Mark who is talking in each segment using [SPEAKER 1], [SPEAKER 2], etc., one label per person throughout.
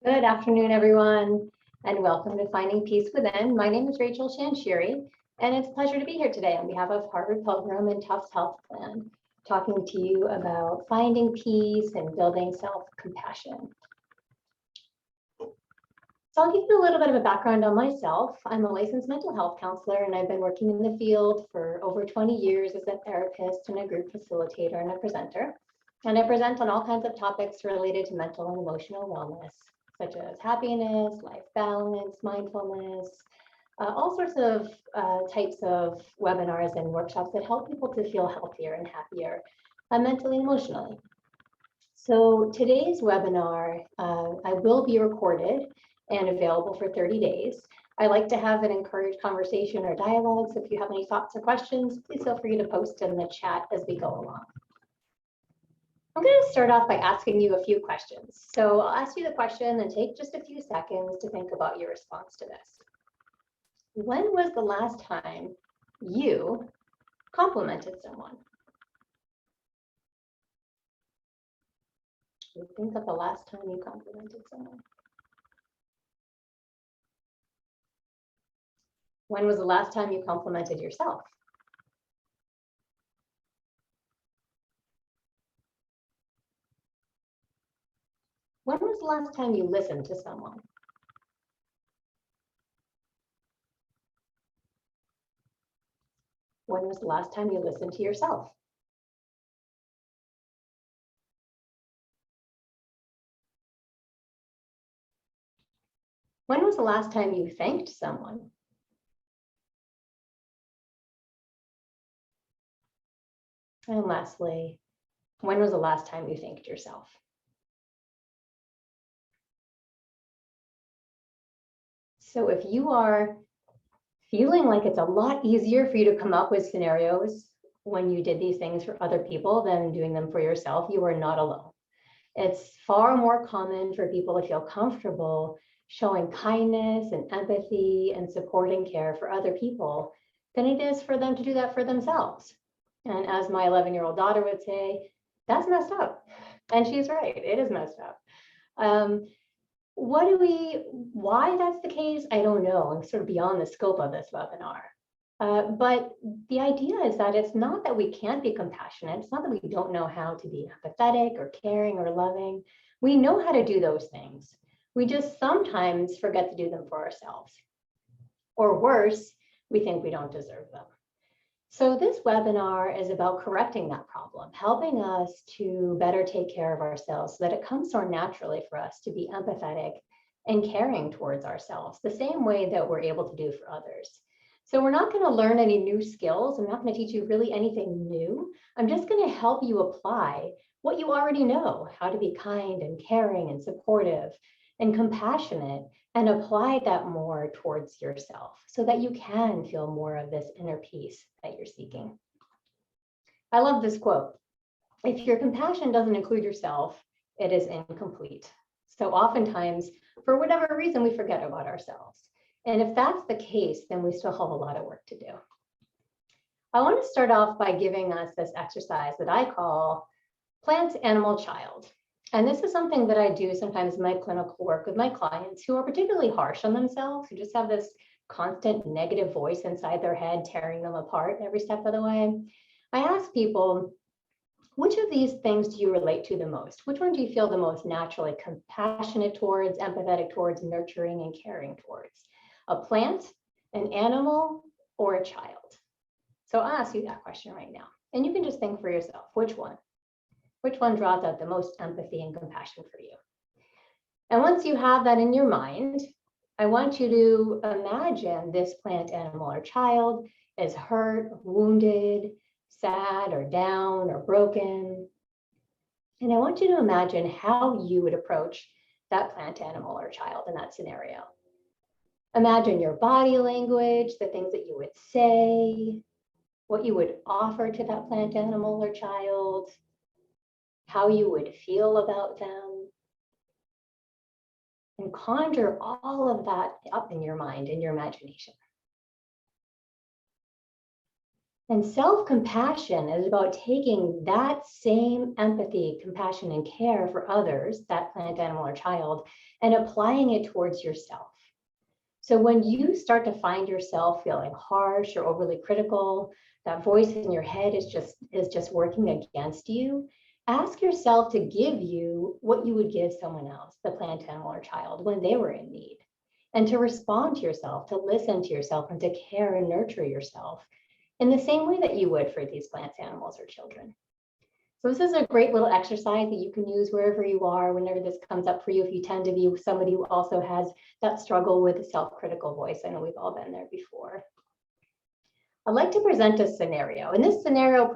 [SPEAKER 1] Good afternoon, everyone, and welcome to Finding Peace Within. My name is Rachel Shanshiri, and it's a pleasure to be here today on behalf of Harvard Pilgrim and Tufts Health Plan, talking to you about finding peace and building self-compassion. So I'll give you a little bit of a background on myself. I'm a licensed mental health counselor, and I've been working in the field for over 20 years as a therapist and a group facilitator and a presenter. And I present on all kinds of topics related to mental and emotional wellness, such as happiness, life balance, mindfulness, all sorts of types of webinars and workshops that help people to feel healthier and happier mentally and emotionally. So today's webinar, I will be recorded and available for 30 days. I like to have an encouraged conversation or dialogue. So if you have any thoughts or questions, please feel free to post in the chat as we go along. I'm going to start off by asking you a few questions. So I'll ask you the question and take just a few seconds to think about your response to this. When was the last time you complimented someone? Think of the last time you complimented someone. When was the last time you complimented yourself? When was the last time you listened to someone? When was the last time you listened to yourself? When was the last time you thanked someone? And lastly, when was the last time you thanked yourself? So if you are feeling like it's a lot easier for you to come up with scenarios when you did these things for other people than doing them for yourself, you are not alone. It's far more common for people to feel comfortable showing kindness and empathy and support and care for other people than it is for them to do that for themselves. And as my 11-year-old daughter would say, that's messed up. And she's right, it is messed up. Why that's the case, I don't know. I'm sort of beyond the scope of this webinar. But the idea is that it's not that we can't be compassionate. It's not that we don't know how to be empathetic or caring or loving. We know how to do those things. We just sometimes forget to do them for ourselves. Or worse, we think we don't deserve them. So this webinar is about correcting that problem, helping us to better take care of ourselves so that it comes more naturally for us to be empathetic and caring towards ourselves, the same way that we're able to do for others. So we're not going to learn any new skills. I'm not going to teach you really anything new. I'm just going to help you apply what you already know, how to be kind and caring and supportive and compassionate, and apply that more towards yourself so that you can feel more of this inner peace that you're seeking. I love this quote. If your compassion doesn't include yourself, it is incomplete. So oftentimes, for whatever reason, we forget about ourselves. And if that's the case, then we still have a lot of work to do. I want to start off by giving us this exercise that I call plant, animal, child. And this is something that I do sometimes in my clinical work with my clients who are particularly harsh on themselves, who just have this constant negative voice inside their head, tearing them apart every step of the way. I ask people, which of these things do you relate to the most? Which one do you feel the most naturally compassionate towards, empathetic towards, nurturing and caring towards? A plant, an animal, or a child? So I'll ask you that question right now. And you can just think for yourself, which one? Which one draws out the most empathy and compassion for you? And once you have that in your mind, I want you to imagine this plant, animal, or child is hurt, wounded, sad, or down, or broken. And I want you to imagine how you would approach that plant, animal, or child in that scenario. Imagine your body language, the things that you would say, what you would offer to that plant, animal, or child, how you would feel about them, and conjure all of that up in your mind, in your imagination. And self-compassion is about taking that same empathy, compassion, and care for others, that plant, animal, or child, and applying it towards yourself. So when you start to find yourself feeling harsh or overly critical, that voice in your head is just working against you, ask yourself to give you what you would give someone else, the plant, animal, or child, when they were in need. And to respond to yourself, to listen to yourself, and to care and nurture yourself in the same way that you would for these plants, animals, or children. So this is a great little exercise that you can use wherever you are, whenever this comes up for you, if you tend to be somebody who also has that struggle with a self-critical voice. I know we've all been there before. I'd like to present a scenario, and this scenario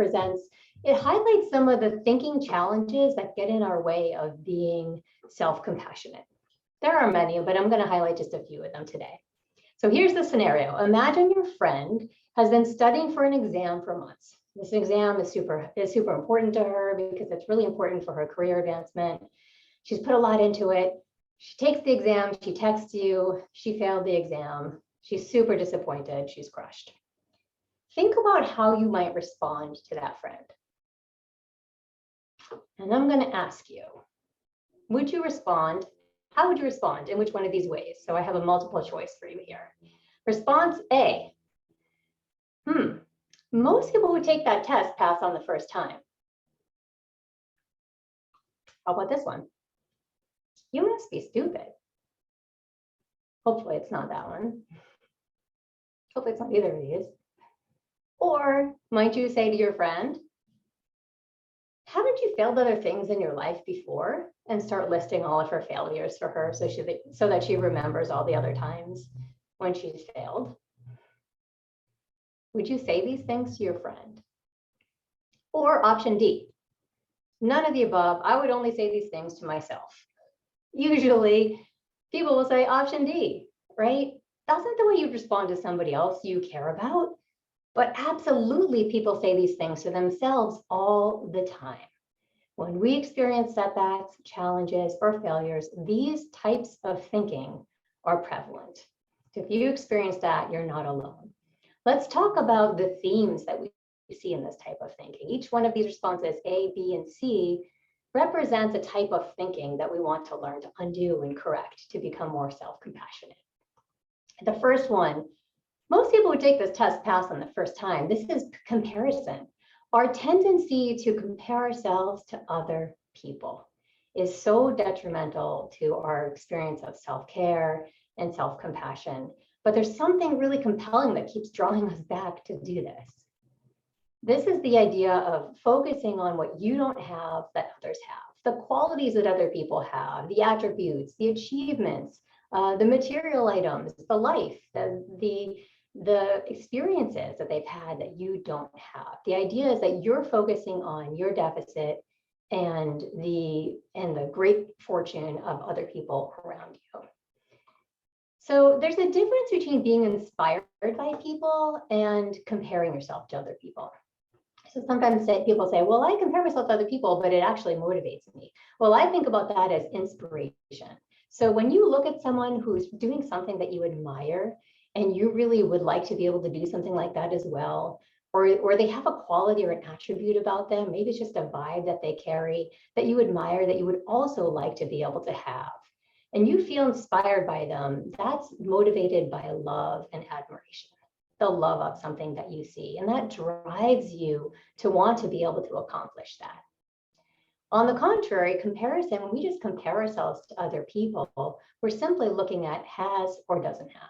[SPEAKER 1] it highlights some of the thinking challenges that get in our way of being self-compassionate. There are many, but I'm going to highlight just a few of them today. So here's the scenario. Imagine your friend has been studying for an exam for months. This exam is super important to her because it's really important for her career advancement. She's put a lot into it. She takes the exam, she texts you, she failed the exam. She's super disappointed, she's crushed. Think about how you might respond to that friend. And I'm going to ask you, would you respond? How would you respond? In which one of these ways? So I have a multiple choice for you here. Response A. Most people who take that test pass on the first time. How about this one? You must be stupid. Hopefully it's not that one. Hopefully it's not either of these. Or might you say to your friend, haven't you failed other things in your life before? And start listing all of her failures for her so that she remembers all the other times when she's failed. Would you say these things to your friend? Or option D, none of the above. I would only say these things to myself. Usually people will say option D, right? That's not the way you respond to somebody else you care about. But absolutely people say these things to themselves all the time. When we experience setbacks, challenges, or failures, these types of thinking are prevalent. So if you experience that, you're not alone. Let's talk about the themes that we see in this type of thinking. Each one of these responses, A, B, and C, represents a type of thinking that we want to learn to undo and correct to become more self-compassionate. The first one, most people who take this test pass on the first time. This is comparison. Our tendency to compare ourselves to other people is so detrimental to our experience of self-care and self-compassion. But there's something really compelling that keeps drawing us back to do this. This is the idea of focusing on what you don't have that others have, the qualities that other people have, the attributes, the achievements, the material items, the life, the experiences that they've had that you don't have. The idea is that you're focusing on your deficit and the great fortune of other people around you. So there's a difference between being inspired by people and comparing yourself to other people. So sometimes people say, well, I compare myself to other people, but it actually motivates me. Well, I think about that as inspiration. So when you look at someone who's doing something that you admire, and you really would like to be able to do something like that as well, or they have a quality or an attribute about them, maybe it's just a vibe that they carry that you admire, that you would also like to be able to have, and you feel inspired by them, that's motivated by love and admiration, the love of something that you see, and that drives you to want to be able to accomplish that. On the contrary, comparison, when we just compare ourselves to other people, we're simply looking at has or doesn't have.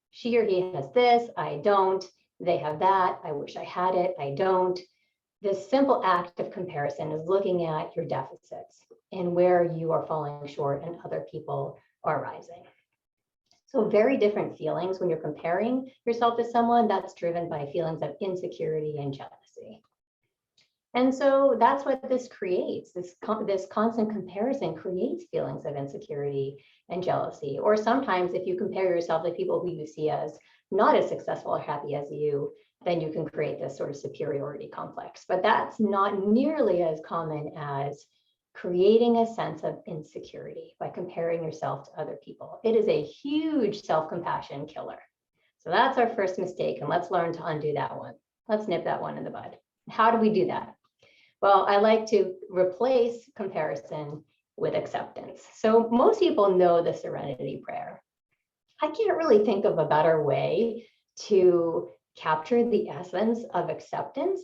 [SPEAKER 1] She or he has this, I don't. They have that, I wish I had it, I don't. This simple act of comparison is looking at your deficits and where you are falling short and other people are rising. So very different feelings when you're comparing yourself to someone. That's driven by feelings of insecurity and jealousy. And so that's what this creates. This constant comparison creates feelings of insecurity and jealousy. Or sometimes if you compare yourself to people who you see as not as successful or happy as you, then you can create this sort of superiority complex. But that's not nearly as common as creating a sense of insecurity by comparing yourself to other people. It is a huge self-compassion killer. So that's our first mistake, and let's learn to undo that one. Let's nip that one in the bud. How do we do that? Well, I like to replace comparison with acceptance. So most people know the serenity prayer. I can't really think of a better way to capture the essence of acceptance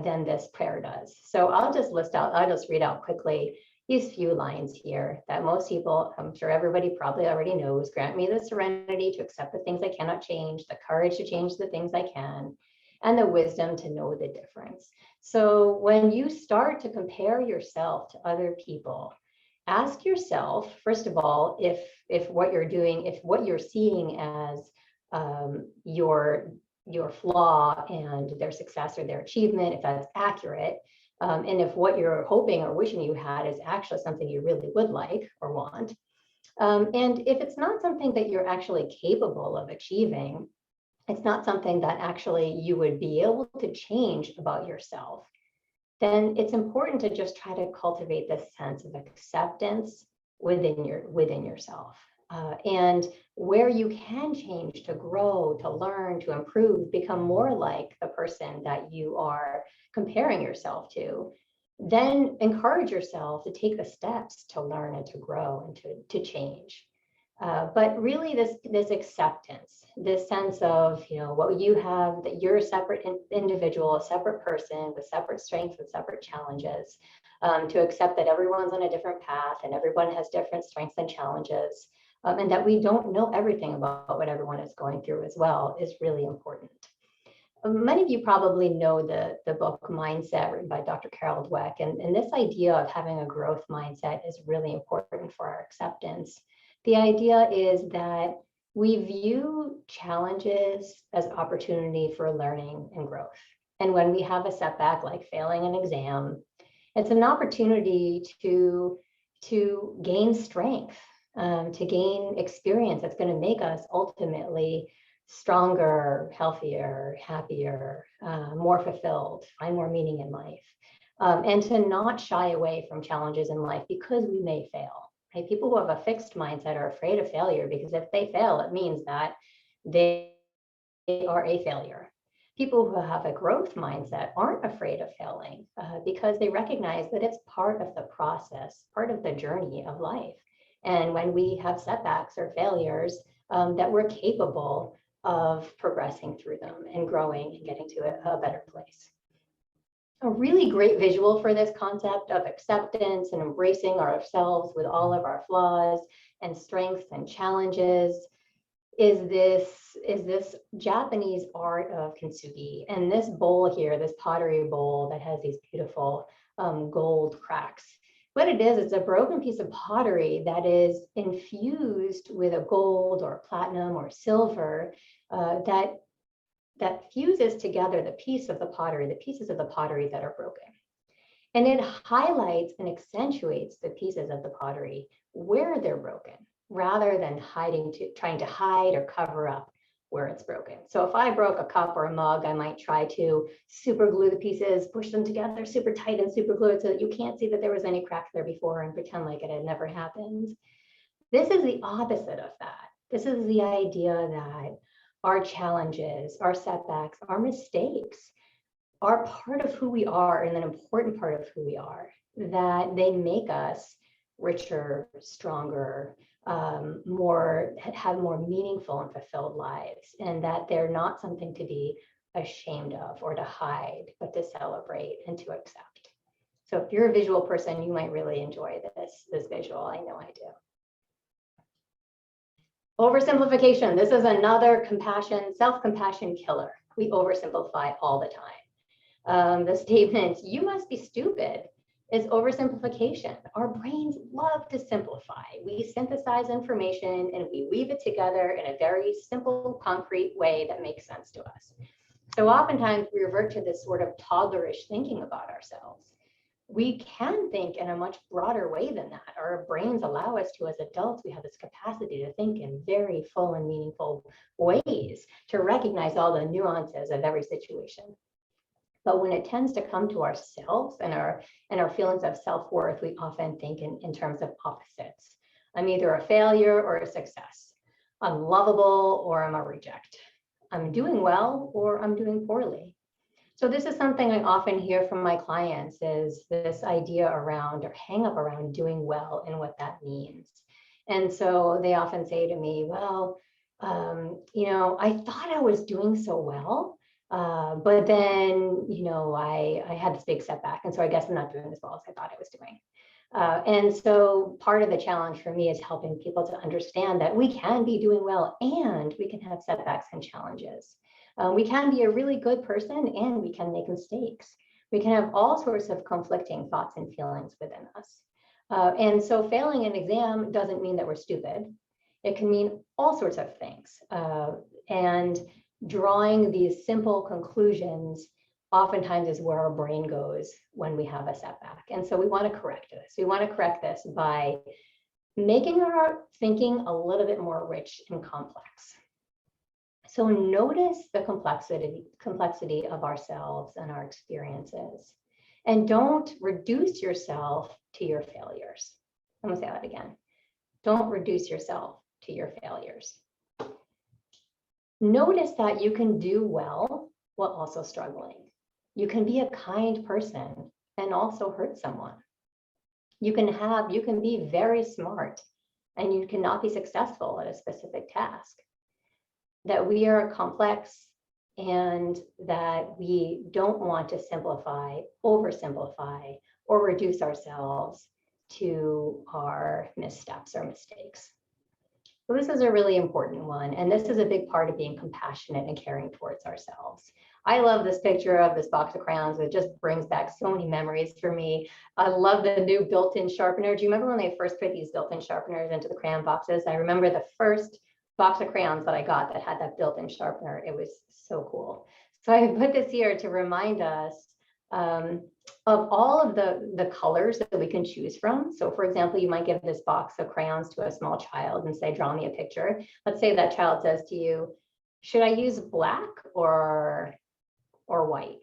[SPEAKER 1] than this prayer does. So I'll just read out quickly these few lines here that most people, I'm sure everybody probably already knows. Grant me the serenity to accept the things I cannot change, the courage to change the things I can, and the wisdom to know the difference. So when you start to compare yourself to other people, ask yourself, first of all, if what you're doing, if what you're seeing as your flaw and their success or their achievement, if that's accurate, and if what you're hoping or wishing you had is actually something you really would like or want. And if it's not something that you're actually capable of achieving, it's not something that actually you would be able to change about yourself, then it's important to just try to cultivate this sense of acceptance within yourself. And where you can change to grow, to learn, to improve, become more like the person that you are comparing yourself to, then encourage yourself to take the steps to learn and to grow and to change. But really this acceptance, this sense of, what you have, that you're a separate individual, a separate person with separate strengths and separate challenges, to accept that everyone's on a different path and everyone has different strengths and challenges, and that we don't know everything about what everyone is going through as well is really important. Many of you probably know the book Mindset, written by Dr. Carol Dweck, and this idea of having a growth mindset is really important for our acceptance. The idea is that we view challenges as opportunity for learning and growth. And when we have a setback like failing an exam, it's an opportunity to gain strength, to gain experience that's going to make us ultimately stronger, healthier, happier, more fulfilled, find more meaning in life, and to not shy away from challenges in life because we may fail. Right? People who have a fixed mindset are afraid of failure because if they fail, it means that they are a failure. People who have a growth mindset aren't afraid of failing because they recognize that it's part of the process, part of the journey of life. And when we have setbacks or failures, that we're capable of progressing through them and growing and getting to a better place. A really great visual for this concept of acceptance and embracing ourselves with all of our flaws and strengths and challenges is this Japanese art of kintsugi. And this bowl here, this pottery bowl that has these beautiful gold cracks. What it is, it's a broken piece of pottery that is infused with a gold or platinum or silver that fuses together the pieces of the pottery that are broken. And it highlights and accentuates the pieces of the pottery where they're broken, rather than trying to hide or cover up where it's broken. So if I broke a cup or a mug, I might try to super glue the pieces, push them together super tight and super glue it so that you can't see that there was any crack there before and pretend like it had never happened. This is the opposite of that. This is the idea that our challenges, our setbacks, our mistakes are part of who we are and an important part of who we are, that they make us richer, stronger, have more meaningful and fulfilled lives, and that they're not something to be ashamed of or to hide, but to celebrate and to accept. So if you're a visual person, you might really enjoy this visual. I know I do. Oversimplification. This is another self-compassion killer. We oversimplify all the time. The statement, "You must be stupid," is oversimplification. Our brains love to simplify. We synthesize information and we weave it together in a very simple, concrete way that makes sense to us. So oftentimes we revert to this sort of toddlerish thinking about ourselves. We can think in a much broader way than that. Our brains allow us to, as adults, we have this capacity to think in very full and meaningful ways, to recognize all the nuances of every situation. But when it tends to come to ourselves and our feelings of self-worth, we often think in terms of opposites. I'm either a failure or a success. I'm lovable or I'm a reject. I'm doing well or I'm doing poorly. So this is something I often hear from my clients, is this idea around, or hang up around, doing well and what that means. And so they often say to me, well, I thought I was doing so well, but then, I had this big setback. And so I guess I'm not doing as well as I thought I was doing. And so part of the challenge for me is helping people to understand that we can be doing well and we can have setbacks and challenges. We can be a really good person and we can make mistakes. We can have all sorts of conflicting thoughts and feelings within us. And so failing an exam doesn't mean that we're stupid. It can mean all sorts of things. And drawing these simple conclusions oftentimes is where our brain goes when we have a setback. And so we want to correct this. We want to correct this by making our thinking a little bit more rich and complex. So notice the complexity of ourselves and our experiences, and don't reduce yourself to your failures. I'm going to say that again. Don't reduce yourself to your failures. Notice that you can do well while also struggling. You can be a kind person and also hurt someone. You can be very smart and you cannot be successful at a specific task. That we are complex and that we don't want to simplify, oversimplify, or reduce ourselves to our missteps or mistakes. So this is a really important one. And this is a big part of being compassionate and caring towards ourselves. I love this picture of this box of crayons. It just brings back so many memories for me. I love the new built-in sharpener. Do you remember when they first put these built-in sharpeners into the crayon boxes? I remember the first box of crayons that I got that had that built-in sharpener. It was so cool. So I put this here to remind us of all of the colors that we can choose from. So for example, you might give this box of crayons to a small child and say, draw me a picture. Let's say that child says to you, should I use black or white?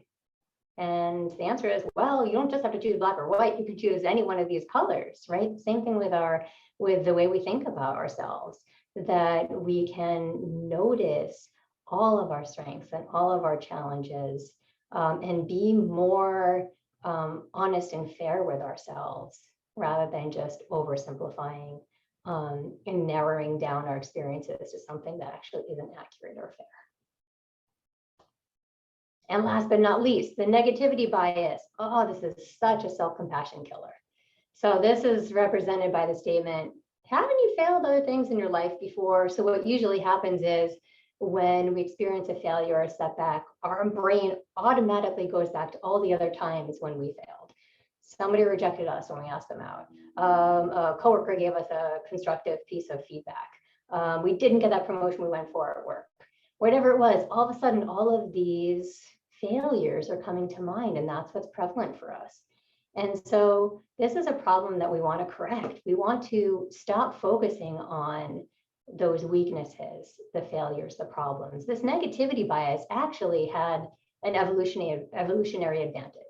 [SPEAKER 1] And the answer is, well, you don't just have to choose black or white. You can choose any one of these colors, right? Same thing with the way we think about ourselves, that we can notice all of our strengths and all of our challenges, and be more honest and fair with ourselves rather than just oversimplifying and narrowing down our experiences to something that actually isn't accurate or fair. And last but not least, the negativity bias. Oh, this is such a self-compassion killer. So this is represented by the statement, haven't you failed other things in your life before? So what usually happens is when we experience a failure or a setback, our brain automatically goes back to all the other times when we failed. Somebody rejected us when we asked them out. A coworker gave us a constructive piece of feedback. We didn't get that promotion we went for at work. Whatever it was, all of a sudden, all of these failures are coming to mind, and that's what's prevalent for us. And so this is a problem that we want to correct. We want to stop focusing on those weaknesses, the failures, the problems. This negativity bias actually had an evolutionary advantage.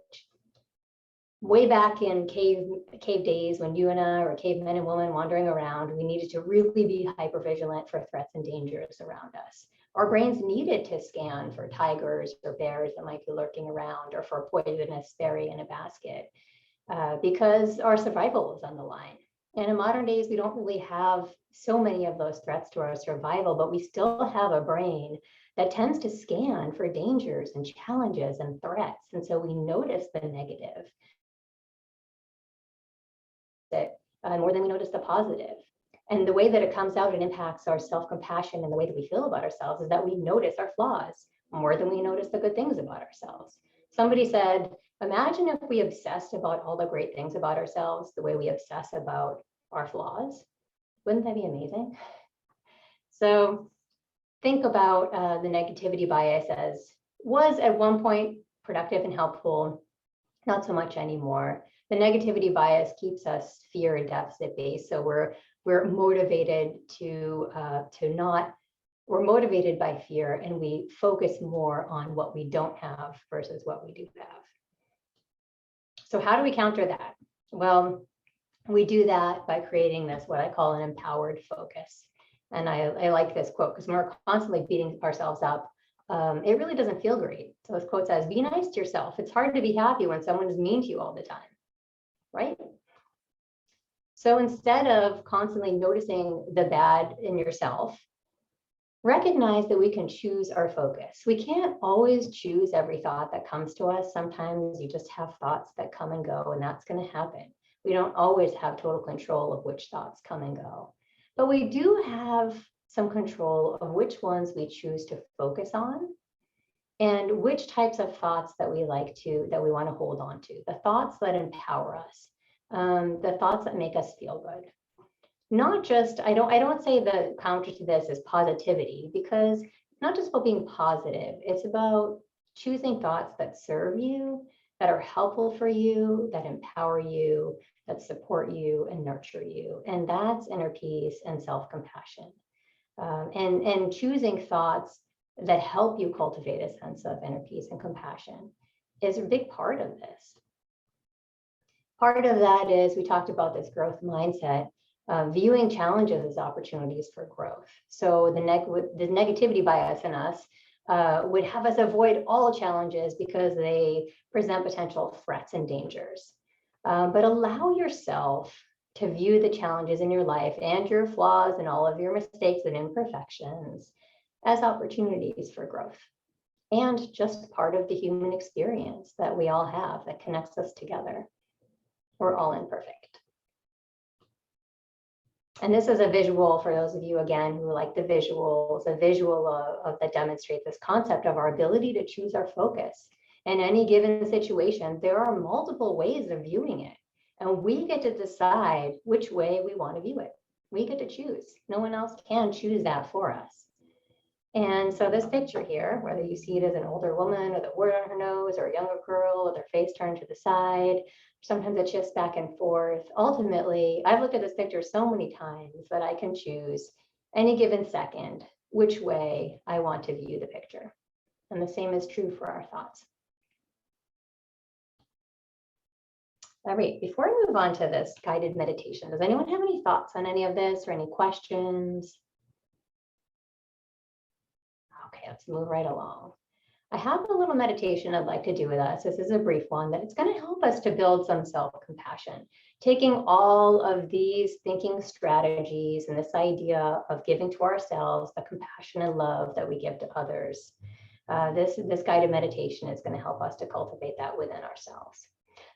[SPEAKER 1] Way back in cave days, when you and I were cavemen and women wandering around, we needed to really be hypervigilant for threats and dangers around us. Our brains needed to scan for tigers or bears that might be lurking around, or for a poisonous berry in a basket, because our survival was on the line. And in modern days, we don't really have so many of those threats to our survival, but we still have a brain that tends to scan for dangers and challenges and threats. And so we notice the negative more than we notice the positive. And the way that it comes out and impacts our self-compassion and the way that we feel about ourselves is that we notice our flaws more than we notice the good things about ourselves. Somebody said, imagine if we obsessed about all the great things about ourselves the way we obsess about our flaws. Wouldn't that be amazing? So think about the negativity bias as was at one point productive and helpful, not so much anymore. The negativity bias keeps us fear and deficit based. So we're motivated we're motivated by fear, and we focus more on what we don't have versus what we do have. So how do we counter that? Well, we do that by creating this, what I call an empowered focus. And I like this quote because we're constantly beating ourselves up it really doesn't feel great. So this quote says, be nice to yourself. It's hard to be happy when someone is mean to you all the time, right? So instead of constantly noticing the bad in yourself, recognize that we can choose our focus. We can't always choose every thought that comes to us. Sometimes you just have thoughts that come and go, and that's going to happen. We don't always have total control of which thoughts come and go, but we do have some control of which ones we choose to focus on and which types of thoughts that we want to hold on to, the thoughts that empower us, the thoughts that make us feel good. Not just, I don't say the counter to this is positivity, because it's not just about being positive, it's about choosing thoughts that serve you, that are helpful for you, that empower you, that support you and nurture you. And that's inner peace and self-compassion. And choosing thoughts that help you cultivate a sense of inner peace and compassion is a big part of this. Part of that is, we talked about this growth mindset, viewing challenges as opportunities for growth. So the negativity bias in us would have us avoid all challenges because they present potential threats and dangers. But allow yourself to view the challenges in your life and your flaws and all of your mistakes and imperfections as opportunities for growth, and just part of the human experience that we all have that connects us together. We're all imperfect. And this is a visual for those of you, again, who like the visuals, a visual of that demonstrates this concept of our ability to choose our focus. In any given situation, there are multiple ways of viewing it, and we get to decide which way we want to view it. We get to choose. No one else can choose that for us. And so this picture here, whether you see it as an older woman with a wart on her nose, or a younger girl with her face turned to the side, sometimes it shifts back and forth. Ultimately, I've looked at this picture so many times that I can choose any given second which way I want to view the picture. And the same is true for our thoughts. All right, before I move on to this guided meditation, does anyone have any thoughts on any of this or any questions? Okay, let's move right along. I have a little meditation I'd like to do with us. This is a brief one, that it's going to help us to build some self-compassion, taking all of these thinking strategies and this idea of giving to ourselves the compassion and love that we give to others. This guided meditation is going to help us to cultivate that within ourselves.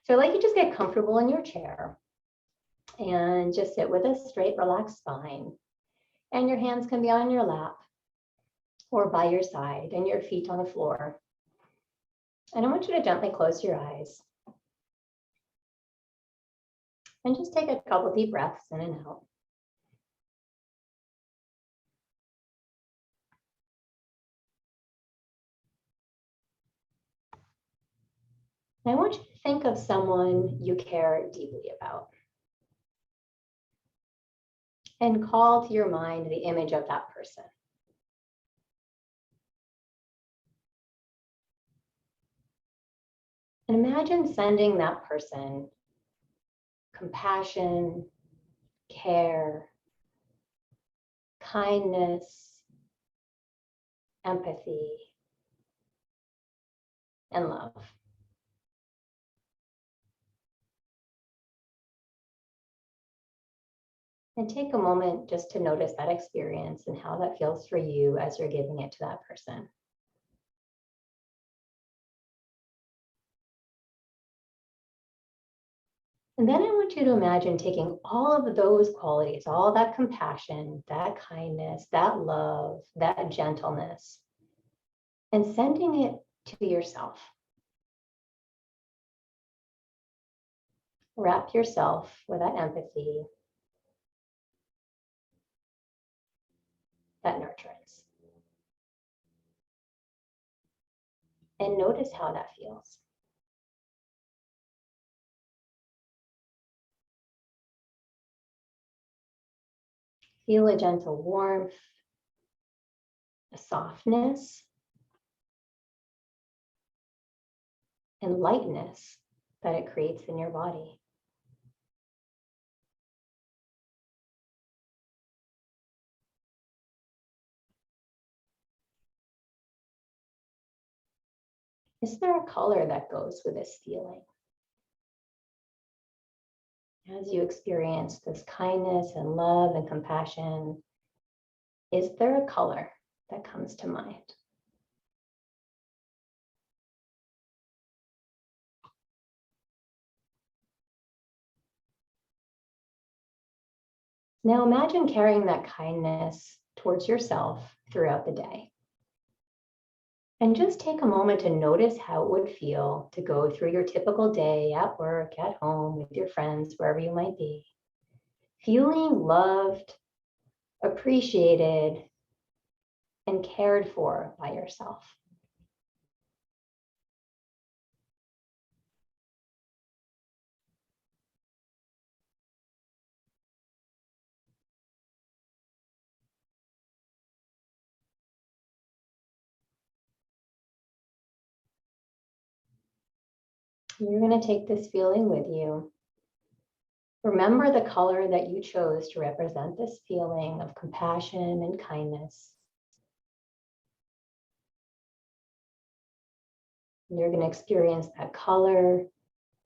[SPEAKER 1] So I'd like you to just get comfortable in your chair and just sit with a straight, relaxed spine. And your hands can be on your lap or by your side, and your feet on the floor. And I want you to gently close your eyes. And just take a couple deep breaths in and out. And I want you to think of someone you care deeply about. And call to your mind the image of that person. And imagine sending that person compassion, care, kindness, empathy, and love. And take a moment just to notice that experience and how that feels for you as you're giving it to that person. And then I want you to imagine taking all of those qualities, all that compassion, that kindness, that love, that gentleness, and sending it to yourself. Wrap yourself with that empathy, that nurturance. And notice how that feels. Feel a gentle warmth, a softness, and lightness that it creates in your body. Is there a color that goes with this feeling? As you experience this kindness and love and compassion, is there a color that comes to mind? Now imagine carrying that kindness towards yourself throughout the day. And just take a moment to notice how it would feel to go through your typical day at work, at home, with your friends, wherever you might be. Feeling loved, appreciated, and cared for by yourself. You're going to take this feeling with you. Remember the color that you chose to represent this feeling of compassion and kindness. You're going to experience that color,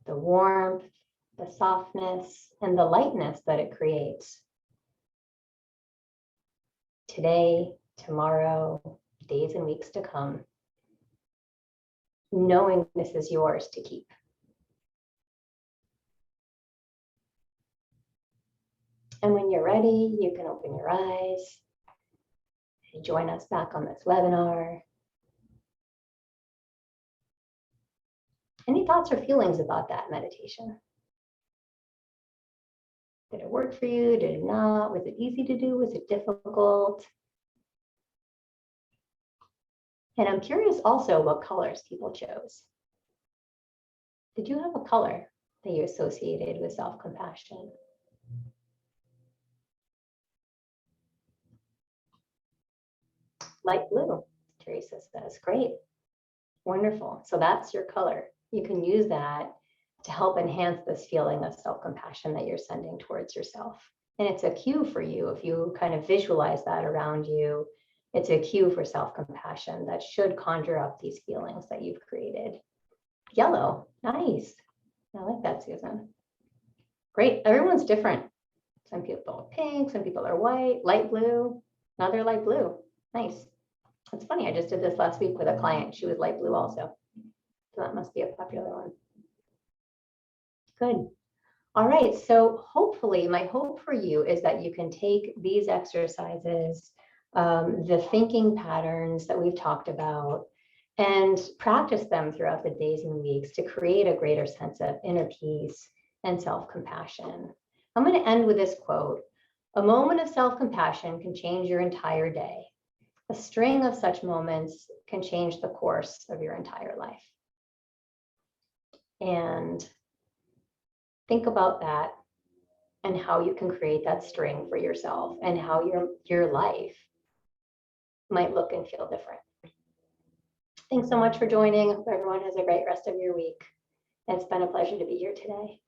[SPEAKER 1] the warmth, the softness, and the lightness that it creates. Today, tomorrow, days and weeks to come, knowing this is yours to keep. And when you're ready, you can open your eyes and join us back on this webinar. Any thoughts or feelings about that meditation? Did it work for you? Did it not? Was it easy to do? Was it difficult? And I'm curious also what colors people chose. Did you have a color that you associated with self-compassion? Light blue, Teresa says. Great. Wonderful. So that's your color. You can use that to help enhance this feeling of self-compassion that you're sending towards yourself. And it's a cue for you. If you kind of visualize that around you, it's a cue for self-compassion that should conjure up these feelings that you've created. Yellow, nice. I like that, Susan. Great, everyone's different. Some people are pink, some people are white, light blue, another light blue. Nice. It's funny, I just did this last week with a client. She was light blue also. So that must be a popular one. Good. All right, so hopefully my hope for you is that you can take these exercises, the thinking patterns that we've talked about, and practice them throughout the days and weeks to create a greater sense of inner peace and self-compassion. I'm going to end with this quote. A moment of self-compassion can change your entire day. A string of such moments can change the course of your entire life. And think about that and how you can create that string for yourself and how your life might look and feel different. Thanks so much for joining. I hope everyone has a great rest of your week. It's been a pleasure to be here today.